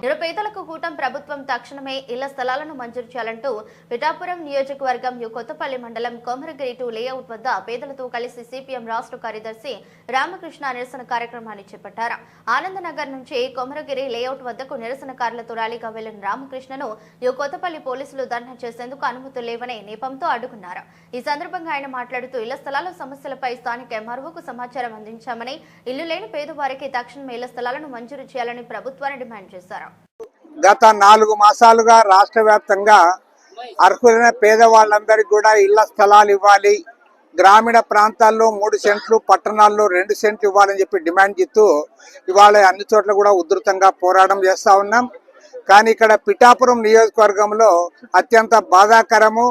నిరుపేదలకు కూటమి ప్రభుత్వం తక్షణమే ఇళ్ల స్థలాలను మంజూరు చేయాలంటూ పిఠాపురం నియోజకవర్గం కొత్తపల్లి మండలం కొమరగిరి 2 లేఅవుట్ వద్ద పేదలతో కలిసి సిపిఎం రాష్ట్ర కార్యదర్శి రామకృష్ణ నిరసన కార్యక్రమాన్ని చేపట్టారు. ఆనందనగర్ నుంచి కొమరగిరి లేఅవుట్ వద్దకు నిరసనకారులతో ర్యాలీగా వెళ్లిన రామకృష్ణను కొత్తపల్లి పోలీసులు ధర్నా చేసేందుకు అనుమతులు లేవనే నేపంతో అడ్డుకున్నారు. ఈ సందర్భంగా ఆయన మాట్లాడుతూ ఇళ్ల స్థలాల సమస్యలపై స్థానిక ఎంఆర్ఓకు సమాచారం అందించామని, ఇల్లు లేని పేదవారికి తక్షణమే ఇళ్ల స్థలాలను మంజూరు చేయాలని ప్రభుత్వాన్ని డిమాండ్ చేశారు. గత 4 మాసాలుగా రాష్ట్ర వ్యాప్తంగా అర్హులైన పేదవాళ్ళందరికీ కూడా ఇళ్ల స్థలాలు ఇవ్వాలి, గ్రామీణ ప్రాంతాల్లో 3 సెంట్లు, పట్టణాల్లో 2 సెంట్లు ఇవ్వాలని చెప్పి డిమాండ్ చేస్తూ ఇవాళ అన్ని చోట్ల కూడా ఉధృతంగా పోరాటం చేస్తూ ఉన్నాం. కానీ ఇక్కడ పిఠాపురం నియోజకవర్గంలో అత్యంత బాధాకరము.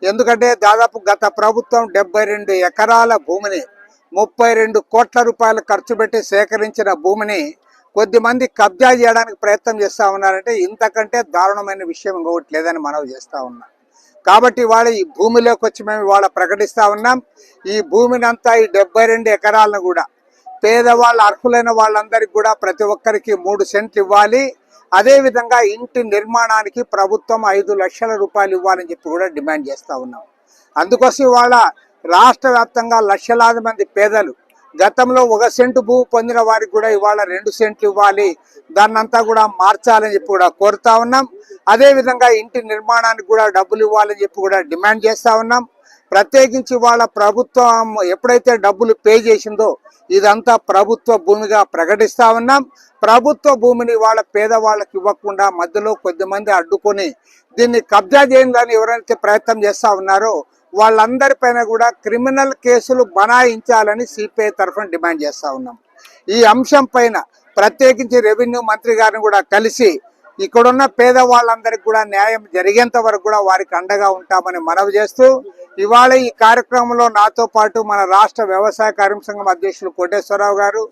ఎందుకంటే దాదాపు గత ప్రభుత్వం 72 ఎకరాల భూమిని 32 కోట్ల రూపాయలు ఖర్చు పెట్టి సేకరించిన భూమిని కొద్దిమంది కబ్జా చేయడానికి ప్రయత్నం చేస్తూ ఉన్నారంటే ఇంతకంటే దారుణమైన విషయం ఇంకొకటి లేదని మనవి చేస్తూ ఉన్నాం. కాబట్టి వాళ్ళ ఈ భూమిలోకి వచ్చి మేము ఇవాళ ప్రకటిస్తూ ఉన్నాం. ఈ భూమిని అంతా ఈ 72 ఎకరాలను కూడా పేదవాళ్ళు అర్హులైన వాళ్ళందరికీ కూడా ప్రతి ఒక్కరికి 3 సెంట్లు ఇవ్వాలి. అదేవిధంగా ఇంటి నిర్మాణానికి ప్రభుత్వం 5 లక్షల రూపాయలు ఇవ్వాలని చెప్పి కూడా డిమాండ్ చేస్తూ ఉన్నాం. అందుకోసం ఇవాళ రాష్ట్ర వ్యాప్తంగా లక్షలాది మంది పేదలు గతంలో 1 సెంటు భూమి పొందిన వారికి కూడా ఇవాళ 2 సెంట్లు ఇవ్వాలి, దాన్నంతా కూడా మార్చాలని చెప్పి కూడా కోరుతా ఉన్నాం. అదేవిధంగా ఇంటి నిర్మాణానికి కూడా డబ్బులు ఇవ్వాలని చెప్పి కూడా డిమాండ్ చేస్తూ ఉన్నాం. ప్రత్యేకించి ఇవాళ ప్రభుత్వం ఎప్పుడైతే డబ్బులు పే చేసిందో ఇదంతా ప్రభుత్వ భూమిగా ప్రకటిస్తూ ఉన్నాం. ప్రభుత్వ భూమిని ఇవాళ పేదవాళ్ళకి ఇవ్వకుండా మధ్యలో కొద్దిమంది అడ్డుకొని దీన్ని కబ్జా చేయాలని ఎవరైతే ప్రయత్నం చేస్తూ ఉన్నారో వాళ్ళందరిపైన కూడా క్రిమినల్ కేసులు బనాయించాలని సిపిఐ తరఫున డిమాండ్ చేస్తూ ఉన్నాం. ఈ అంశం పైన ప్రత్యేకించి రెవెన్యూ మంత్రి గారిని కూడా కలిసి ఇక్కడున్న పేదవాళ్ళందరికీ కూడా న్యాయం జరిగేంత వరకు కూడా వారికి అండగా ఉంటామని మనవి చేస్తూ ఇవాళ ఈ కార్యక్రమంలో నాతో పాటు మన రాష్ట్ర వ్యవసాయ కార్మిక సంఘం అధ్యక్షులు కోటేశ్వరరావు గారు,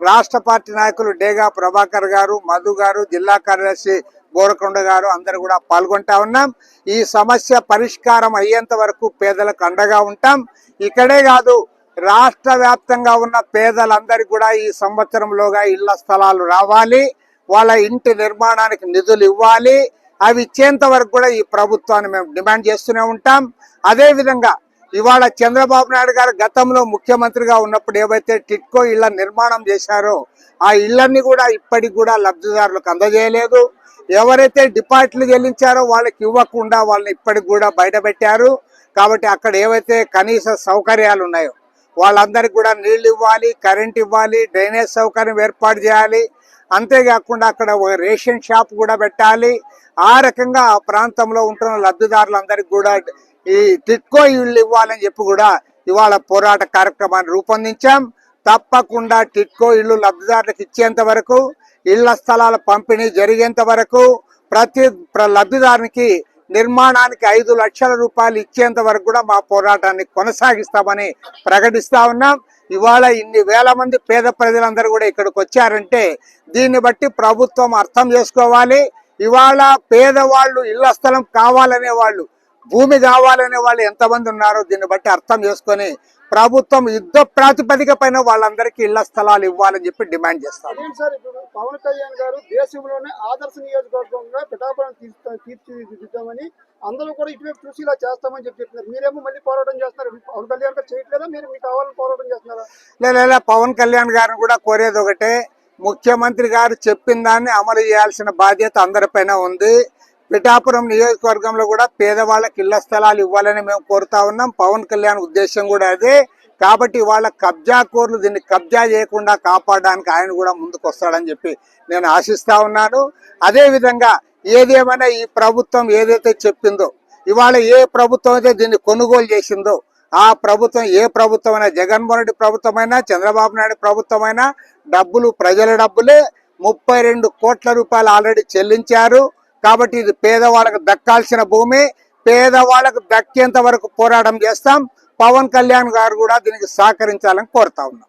రాష్ట్ర పార్టీ నాయకులు డేగా ప్రభాకర్ గారు, మధు గారు, జిల్లా కార్యదర్శి బోరకొండ గారు అందరూ కూడా పాల్గొంటా ఉన్నాం. ఈ సమస్య పరిష్కారం అయ్యేంత వరకు పేదలకు అండగా ఉంటాం. ఇక్కడే కాదు, రాష్ట్ర వ్యాప్తంగా ఉన్న పేదలందరికీ కూడా ఈ సంవత్సరంలోగా ఇళ్ల స్థలాలు రావాలి, వాళ్ళ ఇంటి నిర్మాణానికి నిధులు ఇవ్వాలి. అవి ఇచ్చేంత వరకు కూడా ఈ ప్రభుత్వాన్ని మేము డిమాండ్ చేస్తూనే ఉంటాం. అదేవిధంగా ఇవాళ చంద్రబాబు నాయుడు గారు గతంలో ముఖ్యమంత్రిగా ఉన్నప్పుడు ఏవైతే టిట్కో ఇళ్ల నిర్మాణం చేశారో ఆ ఇళ్లన్నీ కూడా ఇప్పటికి కూడా లబ్ధిదారులకు అందజేయలేదు. ఎవరైతే డిపాజిట్లు చెల్లించారో వాళ్ళకి ఇవ్వకుండా వాళ్ళని ఇప్పటికి కూడా బయట పెట్టారు. కాబట్టి అక్కడ ఏవైతే కనీస సౌకర్యాలు ఉన్నాయో వాళ్ళందరికీ కూడా నీళ్లు ఇవ్వాలి, కరెంట్ ఇవ్వాలి, డ్రైనేజ్ సౌకర్యం ఏర్పాటు చేయాలి. అంతేకాకుండా అక్కడ ఒక రేషన్ షాప్ కూడా పెట్టాలి. ఆ రకంగా ఆ ప్రాంతంలో ఉంటున్న లబ్ధిదారులందరికీ కూడా ఈ టిట్కో ఇళ్ళు ఇవ్వాలని చెప్పి కూడా ఇవాళ పోరాట కార్యక్రమాన్ని రూపొందించాం. తప్పకుండా టిట్కో ఇళ్ళు లబ్ధిదారులకు ఇచ్చేంత వరకు, ఇళ్ల స్థలాల పంపిణీ జరిగేంత వరకు, ప్రతి లబ్ధిదారునికి నిర్మాణానికి 5 లక్షల రూపాయలు ఇచ్చేంత వరకు కూడా మా పోరాటాన్ని కొనసాగిస్తామని ప్రకటిస్తా ఉన్నాం. ఇవాళ ఇన్ని వేల మంది పేద ప్రజలందరూ కూడా ఇక్కడికి వచ్చారంటే దీన్ని బట్టి ప్రభుత్వం అర్థం చేసుకోవాలి. ఇవాళ పేదవాళ్ళు ఇళ్ల స్థలం కావాలనే వాళ్ళు, భూమి కావాలనే వాళ్ళు ఎంతమంది ఉన్నారో దీన్ని బట్టి అర్థం చేసుకొని ప్రభుత్వం యుద్ధ ప్రాతిపదిక పైన వాళ్ళందరికీ ఇళ్ల స్థలాలు ఇవ్వాలని చెప్పి డిమాండ్ చేస్తారు. పవన్ కళ్యాణ్ గారు దేశంలోనే ఆదర్శ నియోజకవర్గంగా పిఠాపురం తీర్చిదిద్దామని అందరూ కూడా ఇటువైపు చూసి ఇలా చేస్తామని చెప్తున్నారు. మీరేమో మళ్ళీ పోరాటం చేస్తున్నారు. పవన్ కళ్యాణ్ గారు చేయట్లేదా? మీరు మీకు కావాలని పోరాటం చేస్తున్నారా? లేదా పవన్ కళ్యాణ్ గారిని కూడా కోరేది ఒకటే, ముఖ్యమంత్రి గారు చెప్పిన దాన్ని అమలు చేయాల్సిన బాధ్యత అందరిపైన ఉంది. పిఠాపురం నియోజకవర్గంలో కూడా పేదవాళ్ళకి ఇళ్ల స్థలాలు ఇవ్వాలని మేము కోరుతా ఉన్నాం. పవన్ కళ్యాణ్ ఉద్దేశం కూడా అదే. కాబట్టి వాళ్ళ కబ్జా కోర్లు దీన్ని కబ్జా చేయకుండా కాపాడడానికి ఆయన కూడా ముందుకు వస్తాడని చెప్పి నేను ఆశిస్తా ఉన్నాను. అదేవిధంగా ఏదేమైనా ఈ ప్రభుత్వం ఏదైతే చెప్పిందో, ఇవాళ ఏ ప్రభుత్వం అయితే దీన్ని కొనుగోలు చేసిందో ఆ ప్రభుత్వం, ఏ ప్రభుత్వమైనా, జగన్మోహన్ రెడ్డి ప్రభుత్వమైనా, చంద్రబాబు నాయుడు ప్రభుత్వమైనా డబ్బులు ప్రజల డబ్బులే. 32 కోట్ల రూపాయలు ఆల్రెడీ చెల్లించారు. కాబట్టి ఇది పేదవాళ్ళకు దక్కాల్సిన భూమి. పేదవాళ్ళకు దక్కేంత వరకు పోరాటం చేస్తాం. పవన్ కళ్యాణ్ గారు కూడా దీనికి సహకరించాలని కోరుతా ఉన్నాం.